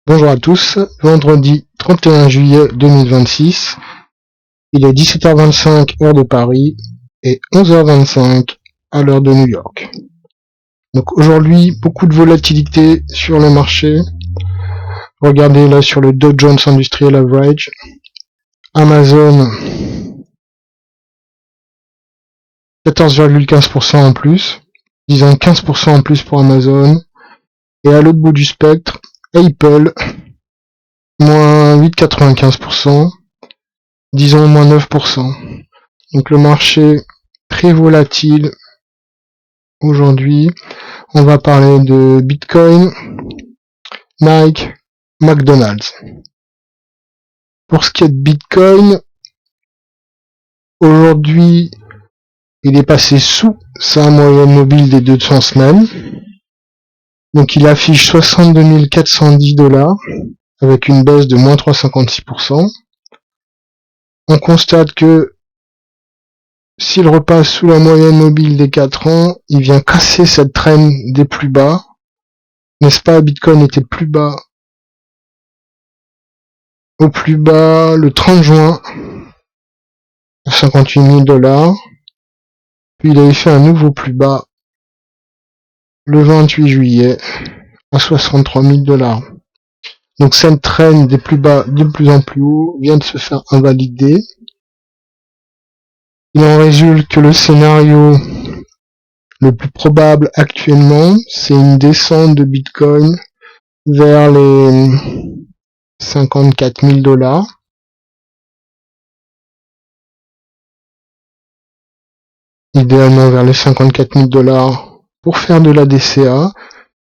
Bonjour à tous, vendredi 31 juillet 2026, il est 17h25 heure de Paris et 11h25 à l'heure de New York. Donc aujourd'hui, beaucoup de volatilité sur le marché. Regardez là sur le Dow Jones Industrial Average, Amazon 14,15% en plus, disons 15% en plus pour Amazon, et à l'autre bout du spectre, Apple moins 8,95%, disons moins 9%. Donc le marché très volatile aujourd'hui. On va parler de Bitcoin, Nike, McDonald's. Pour ce qui est de Bitcoin, aujourd'hui, il est passé sous sa moyenne mobile des 200 semaines. Donc il affiche 62 410 $, avec une baisse de moins 3,56%. On constate que s'il repasse sous la moyenne mobile des 4 ans, il vient casser cette traîne des plus bas. N'est-ce pas, Bitcoin était plus bas, au plus bas le 30 juin, à 58 000 $. Puis il avait fait un nouveau plus bas le 28 juillet à 63 000 $. Donc cette traîne des plus bas de plus en plus haut vient de se faire invalider. Il en résulte que le scénario le plus probable actuellement, c'est une descente de Bitcoin vers les 54 000 $. Idéalement vers les 54 000 $ pour faire de la DCA.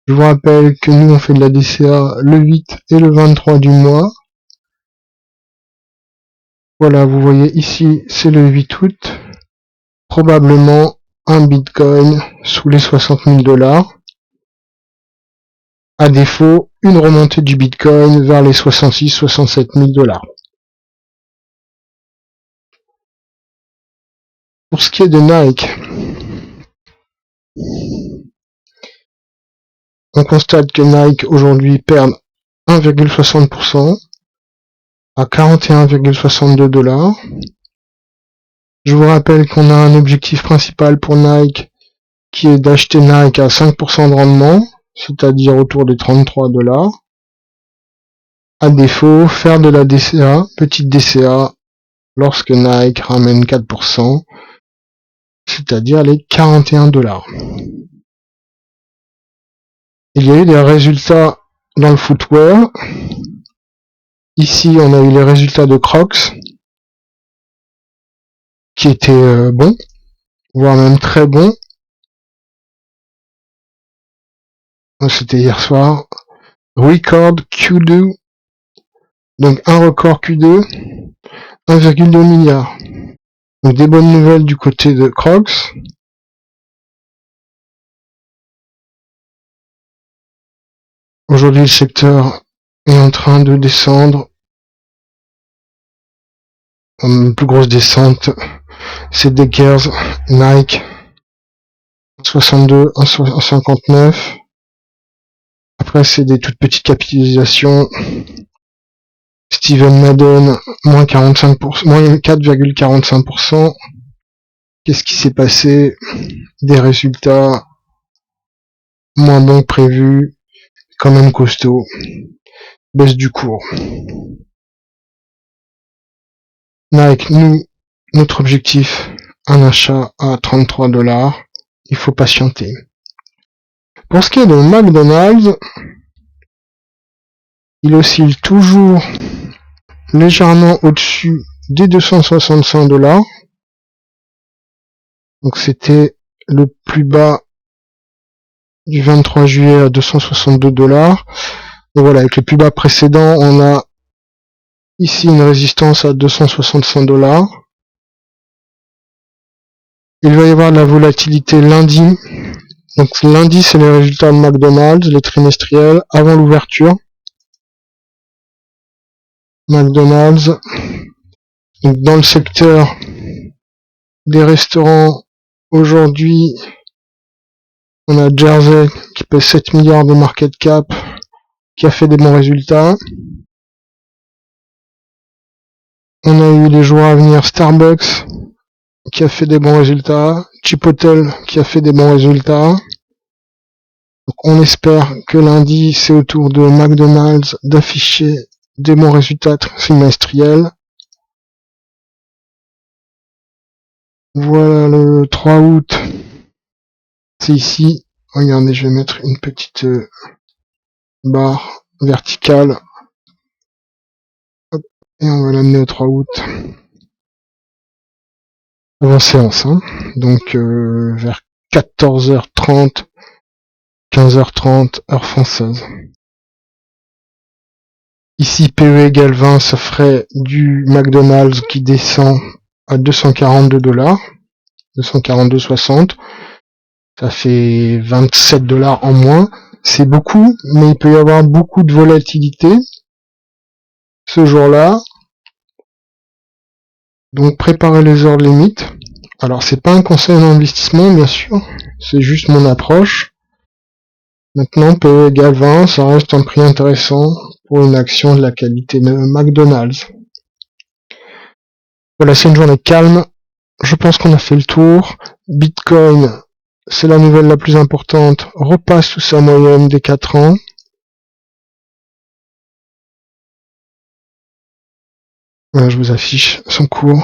Je vous rappelle que nous on fait de la DCA le 8 et le 23 du mois. Voilà, vous voyez ici, c'est le 8 août. Probablement un Bitcoin sous les 60 000 $. À défaut, une remontée du Bitcoin vers les 66-67 000 $. Pour ce qui est de Nike, on constate que Nike aujourd'hui perd 1,60% à 41,62 $. Je vous rappelle qu'on a un objectif principal pour Nike qui est d'acheter Nike à 5% de rendement, c'est-à-dire autour des 33 $. À défaut, faire de la DCA, petite DCA, lorsque Nike ramène 4%, c'est-à-dire les 41 $. Il y a eu des résultats dans le footwear. Ici, on a eu les résultats de Crocs, qui étaient bons, voire même très bons. C'était hier soir. Record Q2, donc un record Q2, 1,2 milliard. Donc des bonnes nouvelles du côté de Crocs. Aujourd'hui, le secteur est en train de descendre. Une plus grosse descente, c'est Deckers, Nike, 62, 1,59. Après, c'est des toutes petites capitalisations. Steven Madden, moins 45%, moins 4,45%. Qu'est-ce qui s'est passé? Des résultats moins bons que prévus, quand même costaud. Baisse du cours. Nike, nous, notre objectif, un achat à 33 $. Il faut patienter. Pour ce qui est de McDonald's, il oscille toujours légèrement au-dessus des 265 $. Donc c'était le plus bas du 23 juillet à 262 $. Et voilà, avec le plus bas précédent, on a ici une résistance à 265 $. Il va y avoir de la volatilité lundi. Donc lundi, c'est les résultats de McDonald's, les trimestriels, avant l'ouverture. McDonald's. Donc dans le secteur des restaurants, aujourd'hui, on a Jersey qui pèse 7 milliards de market cap, qui a fait des bons résultats. On a eu les jours à venir Starbucks qui a fait des bons résultats, Chipotle qui a fait des bons résultats. Donc on espère que lundi c'est au tour de McDonald's d'afficher des bons résultats trimestriels. Voilà le 3 août, c'est ici. Regardez, je vais mettre une petite barre verticale. Hop, et on va l'amener au 3 août. Avant séance, hein. Donc vers 14h30, 15h30, heure française. Ici, PE égale 20, ça ferait du McDonald's qui descend à 242 $, 242,60. Ça fait 27 $ en moins. C'est beaucoup, mais il peut y avoir beaucoup de volatilité ce jour-là. Donc préparez les ordres limites. Alors c'est pas un conseil d'investissement bien sûr, c'est juste mon approche. Maintenant PE égale 20, ça reste un prix intéressant pour une action de la qualité de McDonald's. Voilà, c'est une journée calme. Je pense qu'on a fait le tour. Bitcoin, c'est la nouvelle la plus importante, repasse sous sa moyenne des 4 ans. Voilà, je vous affiche son cours.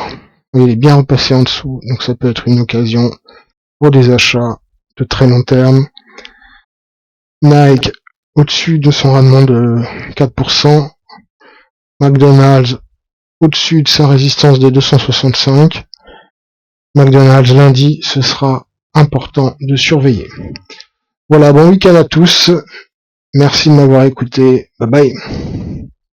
Il est bien repassé en dessous, donc ça peut être une occasion pour des achats de très long terme. Nike au-dessus de son rendement de 4%. McDonald's au-dessus de sa résistance des 265. McDonald's lundi, ce sera important de surveiller. Voilà, bon week-end à tous. Merci de m'avoir écouté. Bye bye.